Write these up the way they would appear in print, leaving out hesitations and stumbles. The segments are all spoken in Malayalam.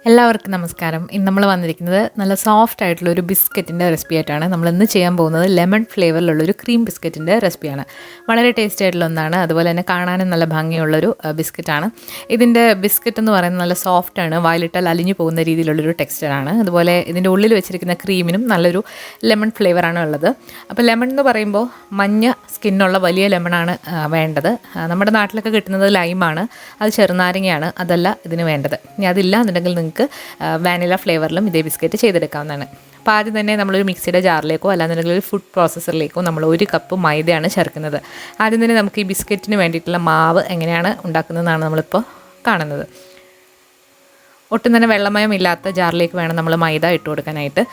എല്ലാവർക്കും നമസ്കാരം. ഇന്ന് നമ്മൾ വന്നിരിക്കുന്നത് നല്ല സോഫ്റ്റ് ആയിട്ടുള്ള ഒരു ബിസ്ക്കറ്റിൻ്റെ റെസിപ്പി ആയിട്ടാണ്. നമ്മൾ ഇന്ന് ചെയ്യാൻ പോകുന്നത് ലെമൺ ഫ്ലേവറിലുള്ളൊരു ക്രീം ബിസ്ക്കറ്റിൻ്റെ റെസിപ്പിയാണ്. വളരെ ടേസ്റ്റി ആയിട്ടുള്ള ഒന്നാണ്. അതുപോലെ തന്നെ കാണാനും നല്ല ഭംഗിയുള്ളൊരു ബിസ്ക്കറ്റാണ്. ഇതിൻ്റെ ബിസ്ക്കറ്റ് എന്ന് പറയുന്നത് നല്ല സോഫ്റ്റാണ്. വായിലിട്ടാൽ അലിഞ്ഞു പോകുന്ന രീതിയിലുള്ളൊരു ടെക്സ്ചറാണ്. അതുപോലെ ഇതിൻ്റെ ഉള്ളിൽ വെച്ചിരിക്കുന്ന ക്രീമിനും നല്ലൊരു ലെമൺ ഫ്ലേവറാണ് ഉള്ളത്. അപ്പോൾ ലെമൺ എന്ന് പറയുമ്പോൾ മഞ്ഞ സ്കിന്നുള്ള വലിയ ലെമണാണ് വേണ്ടത്. നമ്മുടെ നാട്ടിലൊക്കെ കിട്ടുന്നത് ലൈമാണ്, അത് ചെറുനാരങ്ങയാണ്. അതല്ല ഇതിന് വേണ്ടത്. ഇനി അതില്ല എന്നുണ്ടെങ്കിൽ നിങ്ങൾക്ക് വാനില ഫ്ലേവറിലും ഇതേ ബിസ്ക്കറ്റ് ചെയ്തെടുക്കാവുന്നതാണ്. അപ്പോൾ ആദ്യം തന്നെ നമ്മളൊരു മിക്സിയുടെ ജാറിലേക്കോ അല്ലാന്നുണ്ടെങ്കിൽ ഒരു ഫുഡ് പ്രോസസ്സറിലേക്കോ നമ്മൾ 1 കപ്പ് മൈദയാണ് ചേർക്കുന്നത്. ആദ്യം തന്നെ നമുക്ക് ഈ ബിസ്ക്കറ്റിന് വേണ്ടിയിട്ടുള്ള മാവ് എങ്ങനെയാണ് ഉണ്ടാക്കുന്നതെന്നാണ് നമ്മളിപ്പോൾ കാണുന്നത്. ഒട്ടും തന്നെ വെള്ളമയമില്ലാത്ത ജാറിലേക്ക് വേണം നമ്മൾ മൈദ ഇട്ട് കൊടുക്കാനായിട്ട്.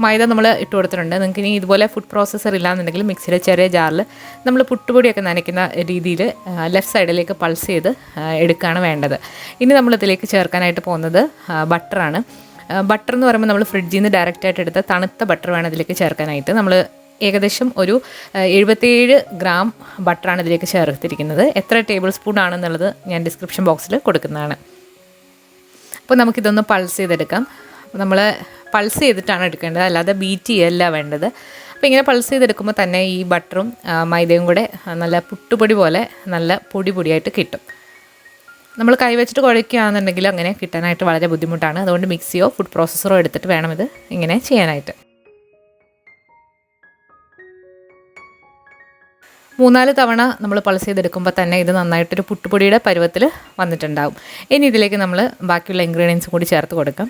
മൈദ നമ്മൾ ഇട്ട് കൊടുത്തിട്ടുണ്ട്. നിങ്ങൾക്ക് ഇനി ഇതുപോലെ ഫുഡ് പ്രോസസ്സർ ഇല്ലാന്നുണ്ടെങ്കിൽ മിക്സിയുടെ ചെറിയ ജാറിൽ നമ്മൾ പുട്ടുപൊടിയൊക്കെ നനയ്ക്കുന്ന രീതിയിൽ ലെഫ്റ്റ് സൈഡിലേക്ക് പൾസ് ചെയ്ത് എടുക്കുകയാണ് വേണ്ടത്. ഇനി നമ്മളിതിലേക്ക് ചേർക്കാനായിട്ട് പോകുന്നത് ബട്ടറാണ്. ബട്ടർ എന്ന് പറയുമ്പോൾ നമ്മൾ ഫ്രിഡ്ജിൽ നിന്ന് ഡയറക്റ്റായിട്ട് എടുത്ത തണുത്ത ബട്ടർ വേണം ഇതിലേക്ക് ചേർക്കാനായിട്ട്. നമ്മൾ ഏകദേശം ഒരു 77 ഗ്രാം ബട്ടറാണ് ഇതിലേക്ക് ചേർത്തിരിക്കുന്നത്. എത്ര ടേബിൾ സ്പൂൺ ആണെന്നുള്ളത് ഞാൻ ഡിസ്ക്രിപ്ഷൻ ബോക്സിൽ കൊടുക്കുന്നതാണ്. അപ്പോൾ നമുക്കിതൊന്ന് പൾസ് ചെയ്തെടുക്കാം. നമ്മൾ പൾസ് ചെയ്തിട്ടാണ് എടുക്കേണ്ടത്, അല്ലാതെ ബീറ്റ് ചെയ്യല്ല വേണ്ടത്. അപ്പോൾ ഇങ്ങനെ പൾസ് ചെയ്തെടുക്കുമ്പോൾ തന്നെ ഈ ബട്ടറും മൈദയും കൂടെ നല്ല പുട്ടുപൊടി പോലെ നല്ല പൊടിയായിട്ട് കിട്ടും. നമ്മൾ കൈവച്ചിട്ട് കുഴയ്ക്കുകയാണെന്നുണ്ടെങ്കിൽ അങ്ങനെ കിട്ടാനായിട്ട് വളരെ ബുദ്ധിമുട്ടാണ്. അതുകൊണ്ട് മിക്സിയോ ഫുഡ് പ്രോസസ്സറോ എടുത്തിട്ട് വേണം ഇത് ഇങ്ങനെ ചെയ്യാനായിട്ട്. 3-4 തവണ നമ്മൾ പൾസ് ചെയ്തെടുക്കുമ്പോൾ തന്നെ ഇത് നന്നായിട്ടൊരു പുട്ടുപൊടിയുടെ പരുവത്തിൽ വന്നിട്ടുണ്ടാകും. ഇനി ഇതിലേക്ക് നമ്മൾ ബാക്കിയുള്ള ഇൻഗ്രീഡിയൻസും കൂടി ചേർത്ത് കൊടുക്കാം.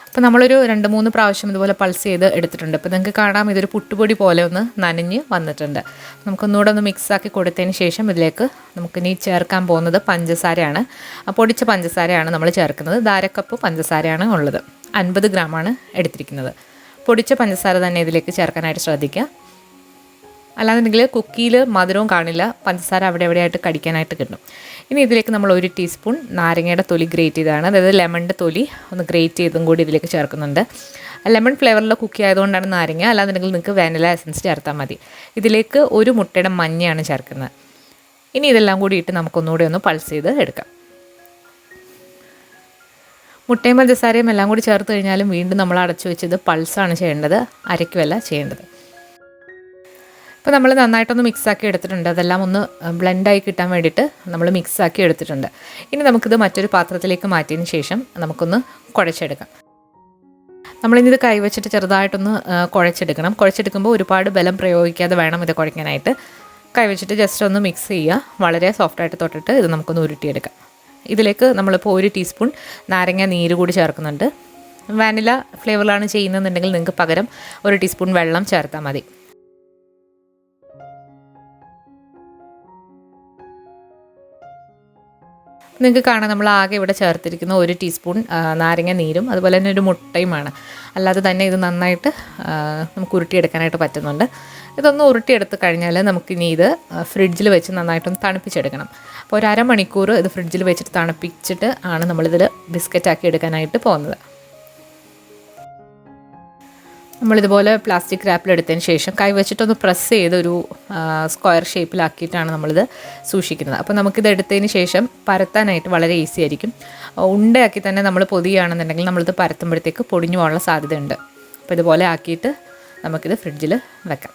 അപ്പോൾ നമ്മളൊരു 2-3 പ്രാവശ്യം ഇതുപോലെ പൾസ് ചെയ്ത് എടുത്തിട്ടുണ്ട്. അപ്പോൾ നിങ്ങൾക്ക് കാണാം ഇതൊരു പുട്ടുപൊടി പോലെ ഒന്ന് നനഞ്ഞ് വന്നിട്ടുണ്ട്. നമുക്കൊന്നുകൂടെ ഒന്ന് മിക്സാക്കി കൊടുത്തതിന് ശേഷം ഇതിലേക്ക് നമുക്കിനി ചേർക്കാൻ പോകുന്നത് പഞ്ചസാരയാണ്. പൊടിച്ച പഞ്ചസാരയാണ് നമ്മൾ ചേർക്കുന്നത്. 1/2 കപ്പ് പഞ്ചസാരയാണ് ഉള്ളത്. 50 ഗ്രാമാണ് എടുത്തിരിക്കുന്നത്. പൊടിച്ച പഞ്ചസാര തന്നെ ഇതിലേക്ക് ചേർക്കാനായിട്ട് ശ്രദ്ധിക്കുക. അല്ലാന്നുണ്ടെങ്കിൽ കുക്കിയിൽ മധുരവും കാണില്ല, പഞ്ചസാര അവിടെ എവിടെയായിട്ട് കടിക്കാനായിട്ട് കിട്ടും. ഇനി ഇതിലേക്ക് നമ്മൾ 1 ടീസ്പൂൺ നാരങ്ങയുടെ തൊലി ഗ്രേറ്റ് ചെയ്തതാണ്, അതായത് ലെമണിൻ്റെ തൊലി ഒന്ന് ഗ്രേറ്റ് ചെയ്തും കൂടി ഇതിലേക്ക് ചേർക്കുന്നുണ്ട്. ലെമൺ ഫ്ലേവറിലെ കുക്കി ആയതുകൊണ്ടാണ് നാരങ്ങ, അല്ലാന്നുണ്ടെങ്കിൽ നിങ്ങൾക്ക് വാനില എസൻസ് ചേർത്താൽ മതി. ഇതിലേക്ക് 1 മുട്ടയുടെ മഞ്ഞയാണ് ചേർക്കുന്നത്. ഇനി ഇതെല്ലാം കൂടി ഇട്ട് നമുക്കൊന്നുകൂടി ഒന്ന് പൾസ് ചെയ്ത് എടുക്കാം. മുട്ടയും പഞ്ചസാരയും എല്ലാം കൂടി ചേർത്ത് കഴിഞ്ഞാലും വീണ്ടും നമ്മൾ അടച്ചു വെച്ചത് പൾസാണ് ചെയ്യേണ്ടത്, അരയ്ക്കുമല്ല ചെയ്യേണ്ടത്. അപ്പോൾ നമ്മൾ നന്നായിട്ടൊന്ന് മിക്സാക്കി എടുത്തിട്ടുണ്ട്. അതെല്ലാം ഒന്ന് ബ്ലെൻഡായി കിട്ടാൻ വേണ്ടിയിട്ട് നമ്മൾ മിക്സാക്കി എടുത്തിട്ടുണ്ട്. ഇനി നമുക്കിത് മറ്റൊരു പാത്രത്തിലേക്ക് മാറ്റിയതിന് ശേഷം നമുക്കൊന്ന് കുഴച്ചെടുക്കാം. നമ്മളിത് കൈവച്ചിട്ട് ചെറുതായിട്ടൊന്ന് കുഴച്ചെടുക്കണം. കുഴച്ചെടുക്കുമ്പോൾ ഒരുപാട് ബലം പ്രയോഗിക്കാതെ വേണം ഇത് കുഴയ്ക്കാനായിട്ട്. കൈവച്ചിട്ട് ജസ്റ്റ് ഒന്ന് മിക്സ് ചെയ്യുക. വളരെ സോഫ്റ്റായിട്ട് തൊട്ടിട്ട് ഇത് നമുക്കൊന്ന് ഉരുട്ടിയെടുക്കാം. ഇതിലേക്ക് നമ്മളിപ്പോൾ 1 ടീസ്പൂൺ നാരങ്ങ നീര് കൂടി ചേർക്കുന്നുണ്ട്. വാനില ഫ്ലേവറിലാണ് ചെയ്യുന്നതെന്നുണ്ടെങ്കിൽ നിങ്ങൾക്ക് പകരം 1 ടീസ്പൂൺ വെള്ളം ചേർത്താൽ മതി. നിങ്ങൾക്ക് കാണാം നമ്മൾ ആകെ ഇവിടെ ചേർത്തിരിക്കുന്ന 1 ടീസ്പൂൺ നാരങ്ങ നീരും അതുപോലെ തന്നെ ഒരു മുട്ടയുമാണ്. അല്ലാതെ തന്നെ ഇത് നന്നായിട്ട് നമുക്ക് ഉരുട്ടിയെടുക്കാനായിട്ട് പറ്റുന്നുണ്ട്. ഇതൊന്ന് ഉരുട്ടിയെടുത്ത് കഴിഞ്ഞാൽ നമുക്കിനി ഇത് ഫ്രിഡ്ജിൽ വെച്ച് നന്നായിട്ടൊന്ന് തണുപ്പിച്ചെടുക്കണം. അപ്പോൾ ഒരു അരമണിക്കൂർ ഇത് ഫ്രിഡ്ജിൽ വെച്ചിട്ട് തണുപ്പിച്ചിട്ട് ആണ് നമ്മളിതിൽ ബിസ്ക്കറ്റാക്കി എടുക്കാനായിട്ട് പോകുന്നത്. നമ്മളിതുപോലെ പ്ലാസ്റ്റിക് റാപ്പിലെടുത്തതിന് ശേഷം കൈവച്ചിട്ടൊന്ന് പ്രസ് ചെയ്തൊരു സ്ക്വയർ ഷേപ്പിലാക്കിയിട്ടാണ് നമ്മളിത് സൂക്ഷിക്കുന്നത്. അപ്പോൾ നമുക്കിത് എടുത്തതിന് ശേഷം പരത്താനായിട്ട് വളരെ ഈസി ആയിരിക്കും. ഉണ്ടയാക്കി തന്നെ നമ്മൾ പൊതിയുകയാണെന്നുണ്ടെങ്കിൽ നമ്മളിത് പരത്തുമ്പോഴത്തേക്ക് പൊടിഞ്ഞു പോകാനുള്ള സാധ്യതയുണ്ട്. അപ്പോൾ ഇതുപോലെ ആക്കിയിട്ട് നമുക്കിത് ഫ്രിഡ്ജിൽ വെക്കാം.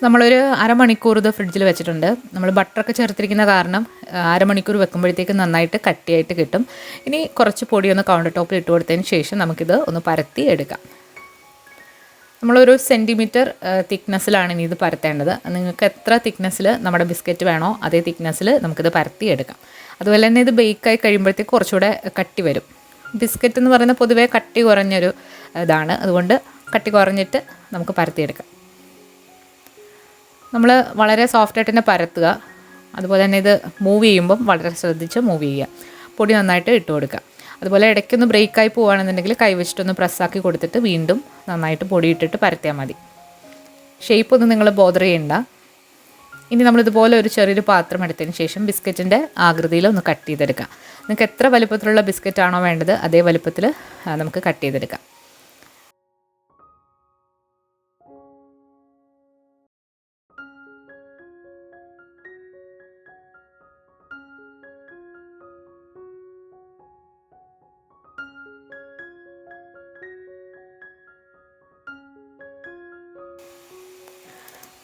നമ്മളൊരു അരമണിക്കൂർ ഇത് ഫ്രിഡ്ജിൽ വെച്ചിട്ടുണ്ട്. നമ്മൾ ബട്ടറൊക്കെ ചേർത്തിരിക്കുന്ന കാരണം അരമണിക്കൂർ വെക്കുമ്പോഴത്തേക്ക് നന്നായിട്ട് കട്ടിയായിട്ട് കിട്ടും. ഇനി കുറച്ച് പൊടിയൊന്ന് കൗണ്ടർ ടോപ്പിൽ ഇട്ട് കൊടുത്തതിന് ശേഷം നമുക്കിത് ഒന്ന് പരത്തി എടുക്കാം. നമ്മളൊരു സെൻറ്റിമീറ്റർ തിക്നെസ്സിലാണ് ഇനി ഇത് പരത്തേണ്ടത്. നിങ്ങൾക്ക് എത്ര തിക്നെസ്സിൽ നമ്മുടെ ബിസ്ക്കറ്റ് വേണോ അതേ തിക്നെസ്സിൽ നമുക്കിത് പരത്തി എടുക്കാം. അതുപോലെ തന്നെ ഇത് ബേക്കായി കഴിയുമ്പോഴത്തേക്ക് കുറച്ചുകൂടെ കട്ടി വരും. ബിസ്ക്കറ്റ് എന്ന് പറയുന്നത് പൊതുവേ കട്ടി കുറഞ്ഞൊരു ഇതാണ്. അതുകൊണ്ട് കട്ടി കുറഞ്ഞിട്ട് നമുക്ക് പരത്തിയെടുക്കാം. നമ്മൾ വളരെ സോഫ്റ്റായിട്ട് തന്നെ പരത്തുക. അതുപോലെ തന്നെ ഇത് മൂവ് ചെയ്യുമ്പം വളരെ ശ്രദ്ധിച്ച് മൂവ് ചെയ്യുക. പൊടി നന്നായിട്ട് ഇട്ട് കൊടുക്കുക. അതുപോലെ ഇടയ്ക്കൊന്ന് ബ്രേക്കായി പോവുകയാണെന്നുണ്ടെങ്കിൽ കൈവച്ചിട്ടൊന്ന് പ്രസ്സാക്കി കൊടുത്തിട്ട് വീണ്ടും നന്നായിട്ട് പൊടി ഇട്ടിട്ട് പരത്തിയാൽ മതി. ഷേപ്പൊന്നും നിങ്ങൾ ബോദർ ചെയ്യണ്ട. ഇനി നമ്മളിതുപോലെ ഒരു ചെറിയൊരു പാത്രം എടുത്തതിന് ശേഷം ബിസ്ക്കറ്റിൻ്റെ ആകൃതിയിൽ ഒന്ന് കട്ട് ചെയ്തെടുക്കാം. നിങ്ങൾക്ക് എത്ര വലുപ്പത്തിലുള്ള ബിസ്ക്കറ്റാണോ വേണ്ടത് അതേ വലുപ്പത്തിൽ നമുക്ക് കട്ട് ചെയ്തെടുക്കാം.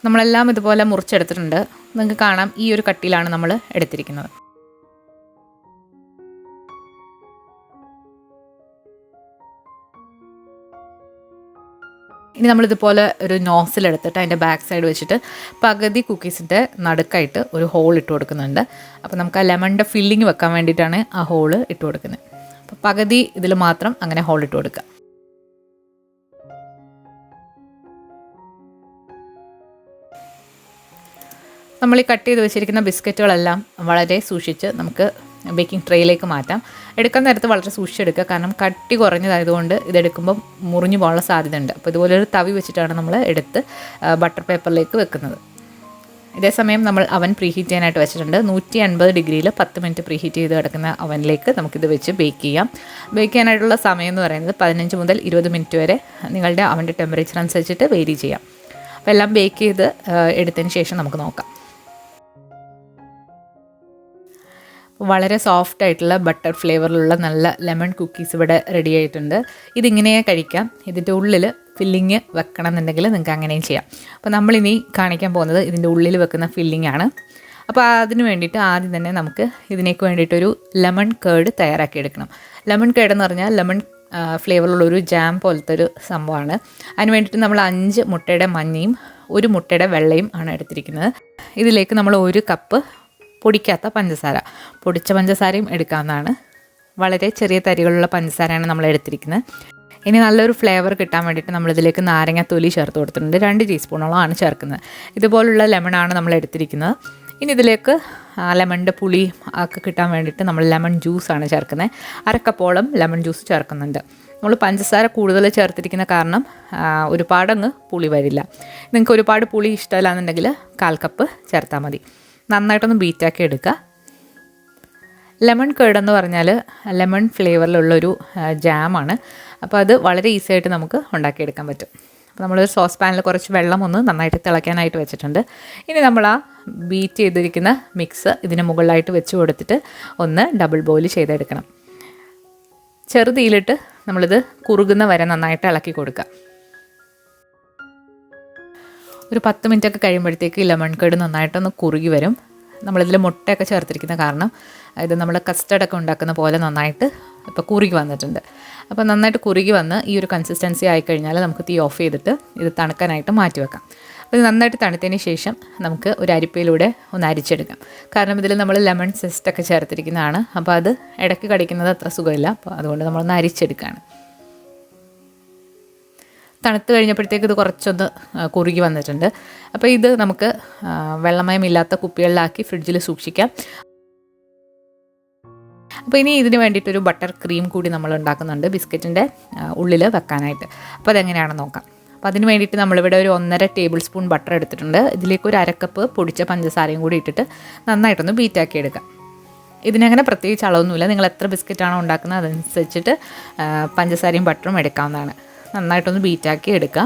നമ്മളെല്ലാം ഇതുപോലെ മുറിച്ചെടുത്തിട്ടുണ്ട്. നിങ്ങൾക്ക് കാണാം ഈ ഒരു കട്ടിയിലാണ് നമ്മൾ എടുത്തിരിക്കുന്നത്. ഇനി നമ്മളിതുപോലെ ഒരു നോസിൽ എടുത്തിട്ട് അതിൻ്റെ ബാക്ക് സൈഡ് വെച്ചിട്ട് പകുതി കുക്കീസിൻ്റെ നടുക്കായിട്ട് ഒരു ഹോൾ ഇട്ട് കൊടുക്കുന്നുണ്ട്. അപ്പോൾ നമുക്ക് ആ ലെമണിൻ്റെ ഫില്ലിങ് വെക്കാൻ വേണ്ടിയിട്ടാണ് ആ ഹോള് ഇട്ട് കൊടുക്കുന്നത്. അപ്പോൾ പകുതി ഇതിൽ മാത്രം അങ്ങനെ ഹോൾ ഇട്ട് കൊടുക്കുക. നമ്മൾ ഈ കട്ട് ചെയ്ത് വെച്ചിരിക്കുന്ന ബിസ്ക്കറ്റുകളെല്ലാം വളരെ സൂക്ഷിച്ച് നമുക്ക് ബേക്കിംഗ് ട്രേയിലേക്ക് മാറ്റാം. എടുക്കാൻ നേരത്ത് വളരെ സൂക്ഷിച്ചെടുക്കുക, കാരണം കട്ടി കുറഞ്ഞതായതുകൊണ്ട് ഇതെടുക്കുമ്പോൾ മുറിഞ്ഞു പോകാനുള്ള സാധ്യതയുണ്ട്. അപ്പോൾ ഇതുപോലൊരു തവി വെച്ചിട്ടാണ് നമ്മൾ എടുത്ത് ബട്ടർ പേപ്പറിലേക്ക് വെക്കുന്നത്. ഇതേസമയം നമ്മൾ അവൻ പ്രീഹീറ്റ് ചെയ്യാനായിട്ട് വെച്ചിട്ടുണ്ട്. 150 ഡിഗ്രിയിൽ 10 മിനിറ്റ് പ്രീഹീറ്റ് ചെയ്ത് കിടക്കുന്ന അവനിലേക്ക് നമുക്കിത് വെച്ച് ബേക്ക് ചെയ്യാം. ബേക്ക് ചെയ്യാനായിട്ടുള്ള സമയം എന്ന് പറയുന്നത് 15 മുതൽ 20 മിനിറ്റ് വരെ നിങ്ങളുടെ അവൻ്റെ ടെമ്പറേച്ചർ അനുസരിച്ചിട്ട് വേരി ചെയ്യാം. അപ്പോൾ എല്ലാം ബേക്ക് ചെയ്ത് എടുത്തതിന് ശേഷം നമുക്ക് നോക്കാം. വളരെ സോഫ്റ്റ് ആയിട്ടുള്ള ബട്ടർ ഫ്ലേവറിലുള്ള നല്ല ലെമൺ കുക്കീസ് ഇവിടെ റെഡി ആയിട്ടുണ്ട്. ഇതിങ്ങനെ കഴിക്കാം. ഇതിൻ്റെ ഉള്ളിൽ ഫില്ലിങ് വെക്കണം എന്നുണ്ടെങ്കിൽ നിങ്ങൾക്ക് അങ്ങനെയും ചെയ്യാം. അപ്പോൾ നമ്മളിനി കാണിക്കാൻ പോകുന്നത് ഇതിൻ്റെ ഉള്ളിൽ വെക്കുന്ന ഫില്ലിംഗ് ആണ്. അപ്പോൾ അതിന് വേണ്ടിയിട്ട് ആദ്യം തന്നെ നമുക്ക് ഇതിനേക്ക് വേണ്ടിയിട്ടൊരു ലെമൺ കേർഡ് തയ്യാറാക്കി എടുക്കണം. ലെമൺ കേർഡ് എന്ന് പറഞ്ഞാൽ ലെമൺ ഫ്ലേവറിലുള്ളൊരു ജാം പോലത്തെ ഒരു സംഭവമാണ്. അതിന് വേണ്ടിയിട്ട് നമ്മൾ 5 മുട്ടയുടെ മഞ്ഞയും 1 മുട്ടയുടെ വെള്ളയും ആണ് എടുത്തിരിക്കുന്നത്. ഇതിലേക്ക് നമ്മൾ 1 കപ്പ് പൊടിക്കാത്ത പഞ്ചസാര, പൊടിച്ച പഞ്ചസാരയും എടുക്കാവുന്നതാണ്. വളരെ ചെറിയ തരികളുള്ള പഞ്ചസാരയാണ് നമ്മൾ എടുത്തിരിക്കുന്നത്. ഇനി നല്ലൊരു ഫ്ലേവർ കിട്ടാൻ വേണ്ടിയിട്ട് നമ്മളിതിലേക്ക് നാരങ്ങ തൊലി ചേർത്ത് കൊടുത്തിട്ടുണ്ട്. 2 ടീസ്പൂണോളമാണ് ചേർക്കുന്നത്. ഇതുപോലുള്ള ലെമണാണ് നമ്മൾ എടുത്തിരിക്കുന്നത്. ഇനി ഇതിലേക്ക് ലെമണിൻ്റെ പുളി ഒക്കെ കിട്ടാൻ വേണ്ടിയിട്ട് നമ്മൾ ലെമൺ ജ്യൂസാണ് ചേർക്കുന്നത്. 1/2 കപ്പോളം ലെമൺ ജ്യൂസ് ചേർക്കുന്നുണ്ട്. നമ്മൾ പഞ്ചസാര കൂടുതൽ ചേർത്തിരിക്കുന്ന കാരണം ഒരുപാടങ്ങ് പുളി വരില്ല. നിങ്ങൾക്ക് ഒരുപാട് പുളി ഇഷ്ടമല്ല എന്നുണ്ടെങ്കിൽ 1/4 കപ്പ് ചേർത്താൽ മതി. നന്നായിട്ടൊന്ന് ബീറ്റാക്കി എടുക്കുക. ലെമൺ കേർഡ് എന്ന് പറഞ്ഞാൽ ലെമൺ ഫ്ലേവറിലുള്ളൊരു ജാമാണ്. അപ്പോൾ അത് വളരെ ഈസി ആയിട്ട് നമുക്ക് ഉണ്ടാക്കിയെടുക്കാൻ പറ്റും. അപ്പോൾ നമ്മളൊരു സോസ് പാനിൽ കുറച്ച് വെള്ളം ഒന്ന് നന്നായിട്ട് തിളയ്ക്കാനായിട്ട് വെച്ചിട്ടുണ്ട്. ഇനി നമ്മൾ ആ ബീറ്റ് ചെയ്തിരിക്കുന്ന മിക്സ് ഇതിന് മുകളിലായിട്ട് വെച്ച് കൊടുത്തിട്ട് ഒന്ന് ഡബിൾ ബോയിൽ ചെയ്തെടുക്കണം. ചെറുതീയിലിട്ട് നമ്മളിത് കുറുകുന്ന വരെ നന്നായിട്ട് ഇളക്കി കൊടുക്കുക. ഒരു 10 മിനിറ്റൊക്കെ കഴിയുമ്പോഴത്തേക്ക് ലെമൺ കേർഡ് നന്നായിട്ടൊന്ന് കുറുകി വരും. നമ്മളിതിൽ മുട്ടയൊക്കെ ചേർത്തിരിക്കുന്ന കാരണം ഇത് നമ്മൾ കസ്റ്റർഡൊക്കെ ഉണ്ടാക്കുന്ന പോലെ നന്നായിട്ട് ഇപ്പോൾ കുറുകി വന്നിട്ടുണ്ട്. അപ്പോൾ നന്നായിട്ട് കുറുകി വന്ന് ഈ ഒരു കൺസിസ്റ്റൻസി ആയിക്കഴിഞ്ഞാൽ നമുക്ക് തീ ഓഫ് ചെയ്തിട്ട് ഇത് തണുക്കാനായിട്ട് മാറ്റി വെക്കാം. അപ്പോൾ ഇത് നന്നായിട്ട് തണുത്തതിന് ശേഷം നമുക്ക് ഒരു അരിപ്പയിലൂടെ ഒന്ന് അരിച്ചെടുക്കാം. കാരണം ഇതിൽ നമ്മൾ ലെമൺ സെസ്റ്റൊക്കെ ചേർത്തിരിക്കുന്നതാണ്. അപ്പോൾ അത് ഇടയ്ക്ക് കടിക്കുന്നത് അത്ര സുഖമില്ല. അപ്പോൾ അതുകൊണ്ട് നമ്മളൊന്ന് അരിച്ചെടുക്കുകയാണ്. തണുത്ത് കഴിഞ്ഞപ്പോഴത്തേക്ക് ഇത് കുറച്ചൊന്ന് കുറുകി വന്നിട്ടുണ്ട്. അപ്പോൾ ഇത് നമുക്ക് വെള്ളമയമില്ലാത്ത കുപ്പികളിലാക്കി ഫ്രിഡ്ജിൽ സൂക്ഷിക്കാം. അപ്പോൾ ഇനി ഇതിന് വേണ്ടിയിട്ടൊരു ബട്ടർ ക്രീം കൂടി നമ്മൾ ഉണ്ടാക്കുന്നുണ്ട് ബിസ്ക്കറ്റിൻ്റെ ഉള്ളിൽ വെക്കാനായിട്ട്. അപ്പോൾ അതെങ്ങനെയാണെന്ന് നോക്കാം. അപ്പോൾ അതിന് വേണ്ടിയിട്ട് നമ്മളിവിടെ ഒരു 1.5 ടേബിൾ സ്പൂൺ ബട്ടർ എടുത്തിട്ടുണ്ട്. ഇതിലേക്ക് ഒരു 1/2 കപ്പ് പൊടിച്ച പഞ്ചസാരയും കൂടി ഇട്ടിട്ട് നന്നായിട്ടൊന്ന് ബീറ്റാക്കി എടുക്കാം. ഇതിനങ്ങനെ പ്രത്യേകിച്ച് അളവൊന്നുമില്ല. നിങ്ങൾ എത്ര ബിസ്ക്കറ്റാണോ ഉണ്ടാക്കുന്നത് അതനുസരിച്ചിട്ട് പഞ്ചസാരയും ബട്ടറും എടുക്കാവുന്നതാണ്. നന്നായിട്ടൊന്ന് ബീറ്റാക്കി എടുക്കുക.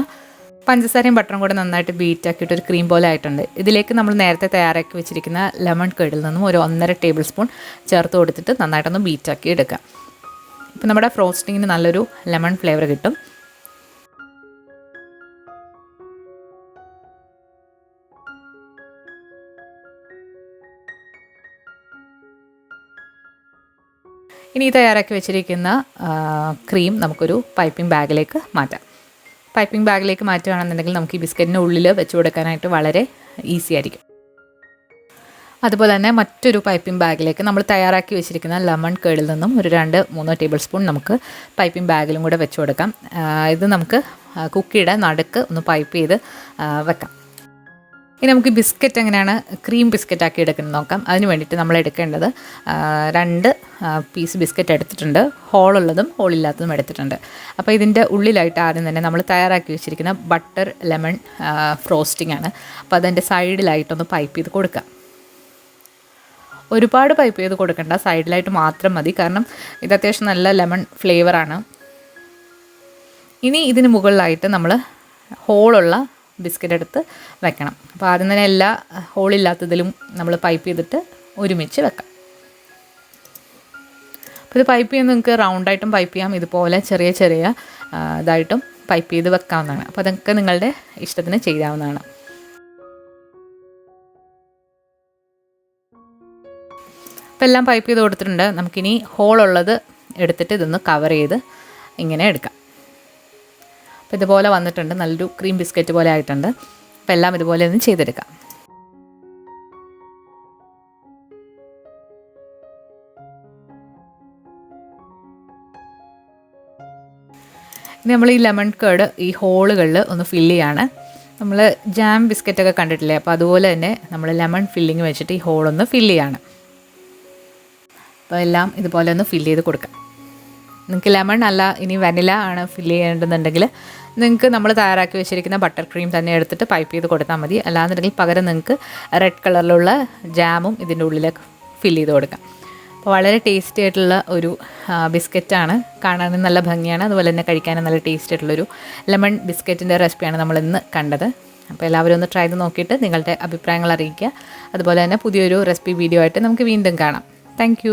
പഞ്ചസാരയും ബട്ടറും കൂടെ നന്നായിട്ട് ബീറ്റാക്കിയിട്ട് ഒരു ക്രീം പോലെ ആയിട്ടുണ്ട്. ഇതിലേക്ക് നമ്മൾ നേരത്തെ തയ്യാറാക്കി വെച്ചിരിക്കുന്ന ലെമൺ കേർഡിൽ നിന്നും ഒരു 1.5 ടേബിൾ സ്പൂൺ ചേർത്ത് കൊടുത്തിട്ട് നന്നായിട്ടൊന്ന് ബീറ്റാക്കി എടുക്കുക. ഇപ്പം നമ്മുടെ ഫ്രോസ്റ്റിങ്ങിന് നല്ലൊരു ലെമൺ ഫ്ലേവർ കിട്ടും. ഇനി തയ്യാറാക്കി വെച്ചിരിക്കുന്ന ക്രീം നമുക്കൊരു പൈപ്പിംഗ് ബാഗിലേക്ക് മാറ്റാം. പൈപ്പിംഗ് ബാഗിലേക്ക് മാറ്റുകയാണെന്നുണ്ടെങ്കിൽ നമുക്ക് ഈ ബിസ്ക്കറ്റിൻ്റെ ഉള്ളിൽ വെച്ച് കൊടുക്കാനായിട്ട് വളരെ ഈസി ആയിരിക്കും. അതുപോലെ തന്നെ മറ്റൊരു പൈപ്പിംഗ് ബാഗിലേക്ക് നമ്മൾ തയ്യാറാക്കി വെച്ചിരിക്കുന്ന ലെമൺ കേർഡിൽ നിന്നും ഒരു 2-3 ടേബിൾ സ്പൂൺ നമുക്ക് പൈപ്പിംഗ് ബാഗിലും കൂടെ വെച്ച് കൊടുക്കാം. ഇത് നമുക്ക് കുക്കിയുടെ നടുക്ക് ഒന്ന് പൈപ്പ് ചെയ്ത് വെക്കാം. ഇനി നമുക്ക് ബിസ്ക്കറ്റ് എങ്ങനെയാണ് ക്രീം ബിസ്ക്കറ്റ് ആക്കി എടുക്കുന്നത് നോക്കാം. അതിന് വേണ്ടിയിട്ട് നമ്മൾ എടുക്കേണ്ടത് 2 പീസ് ബിസ്ക്കറ്റ് എടുത്തിട്ടുണ്ട്. ഹോളുള്ളതും ഹോളില്ലാത്തതും എടുത്തിട്ടുണ്ട്. അപ്പോൾ ഇതിൻ്റെ ഉള്ളിലായിട്ട് ആദ്യം തന്നെ നമ്മൾ തയ്യാറാക്കി വെച്ചിരിക്കുന്ന ബട്ടർ ലെമൺ ഫ്രോസ്റ്റിംഗ് ആണ്. അപ്പോൾ അതിൻ്റെ സൈഡിലായിട്ടൊന്ന് പൈപ്പ് ചെയ്ത് കൊടുക്കുക. ഒരുപാട് പൈപ്പ് ചെയ്ത് കൊടുക്കണ്ട, സൈഡിലായിട്ട് മാത്രം മതി. കാരണം ഇത് അത്യാവശ്യം നല്ല ലെമൺ ഫ്ലേവറാണ്. ഇനി ഇതിന് മുകളിലായിട്ട് നമ്മൾ ഹോളുള്ള ബിസ്ക്കറ്റ് എടുത്ത് വെക്കണം. അപ്പോൾ ആദ്യം തന്നെ എല്ലാ ഹോളില്ലാത്തതിലും നമ്മൾ പൈപ്പ് ചെയ്തിട്ട് ഒരുമിച്ച് വെക്കാം. അപ്പോൾ ഇത് പൈപ്പ് ചെയ്യുന്നത് നിങ്ങൾക്ക് റൗണ്ടായിട്ടും പൈപ്പ് ചെയ്യാം, ഇതുപോലെ ചെറിയ ചെറിയ ഇതായിട്ടും പൈപ്പ് ചെയ്ത് വെക്കാവുന്നതാണ്. അപ്പോൾ അതൊക്കെ നിങ്ങളുടെ ഇഷ്ടത്തിന് ചെയ്യാവുന്നതാണ്. അപ്പോൾ എല്ലാം പൈപ്പ് ചെയ്ത് കൊടുത്തിട്ടുണ്ട്. നമുക്കിനി ഹോളുള്ളത് എടുത്തിട്ട് ഇതൊന്ന് കവർ ചെയ്ത് ഇങ്ങനെ എടുക്കാം. അപ്പോൾ ഇതുപോലെ വന്നിട്ടുണ്ട്, നല്ലൊരു ക്രീം ബിസ്ക്കറ്റ് പോലെ ആയിട്ടുണ്ട്. അപ്പോൾ എല്ലാം ഇതുപോലെ ഒന്ന് ചെയ്തെടുക്കാം. ഇനി നമ്മൾ ഈ ലെമൺ കേർഡ് ഈ ഹോളുകളിൽ ഒന്ന് ഫില്ല് ചെയ്യാണ്. നമ്മൾ ജാം ബിസ്ക്കറ്റൊക്കെ കണ്ടിട്ടില്ലേ, അപ്പോൾ അതുപോലെ തന്നെ നമ്മൾ ലെമൺ ഫില്ലിങ് വെച്ചിട്ട് ഈ ഹോളൊന്ന് ഫില്ല് ചെയ്യാണ്. അപ്പോൾ എല്ലാം ഇതുപോലെ ഒന്ന് ഫില്ല് ചെയ്ത് കൊടുക്കാം. നിങ്ങൾക്ക് ലെമൺ അല്ല ഇനി വനില ആണ് ഫില്ല് ചെയ്യേണ്ടതെന്നുണ്ടെങ്കിൽ നിങ്ങൾക്ക് നമ്മൾ തയ്യാറാക്കി വെച്ചിരിക്കുന്ന ബട്ടർ ക്രീം തന്നെ എടുത്തിട്ട് പൈപ്പ് ചെയ്ത് കൊടുത്താൽ മതി. അല്ലാന്നുണ്ടെങ്കിൽ പകരം നിങ്ങൾക്ക് റെഡ് കളറിലുള്ള ജാമും ഇതിൻ്റെ ഉള്ളിലേക്ക് ഫില്ല് ചെയ്ത് കൊടുക്കാം. അപ്പോൾ വളരെ ടേസ്റ്റി ആയിട്ടുള്ള ഒരു ബിസ്ക്കറ്റാണ്. കാണാനും നല്ല ഭംഗിയാണ്, അതുപോലെ തന്നെ കഴിക്കാനും നല്ല ടേസ്റ്റി ആയിട്ടുള്ളൊരു ലെമൺ ബിസ്ക്കറ്റിൻ്റെ റെസിപ്പിയാണ് നമ്മളിന്ന് കണ്ടത്. അപ്പോൾ എല്ലാവരും ഒന്ന് ട്രൈ ചെയ്ത് നോക്കിയിട്ട് നിങ്ങളുടെ അഭിപ്രായങ്ങൾ അറിയിക്കുക. അതുപോലെ തന്നെ പുതിയൊരു റെസിപ്പി വീഡിയോ ആയിട്ട് നമുക്ക് വീണ്ടും കാണാം. താങ്ക്